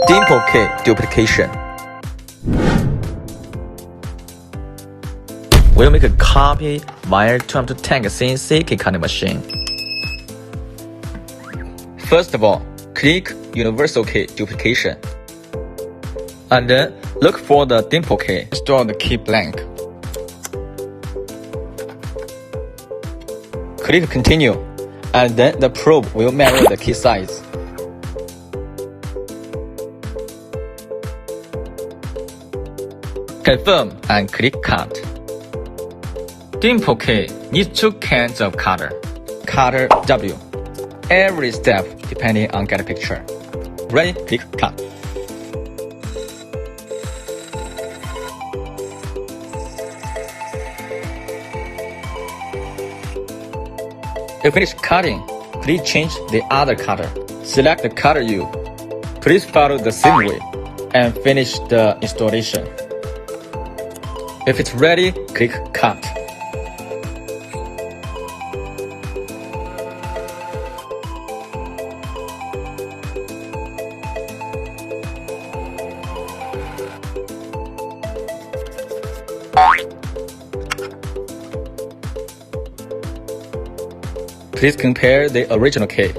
Dimple key duplication. We'll make a copy via 2m2tank CNC key cutting machine. First of all, click Universal Key Duplication. And then look for the dimple key. Store the key blank. Click Continue, and then the probe will measure the key size. Confirm and click Cut. Dimple key needs 2 cans of cutter. Cutter W. Every step depending on get picture. Ready? Click Cut. To finish cutting, please change the other cutter. Select the cutter U. Please follow the same way and finish the installation. If it's ready, click Cut. Please compare the original key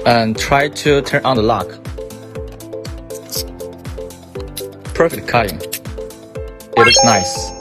and try to turn on the lock. Perfect cutting. It looks nice.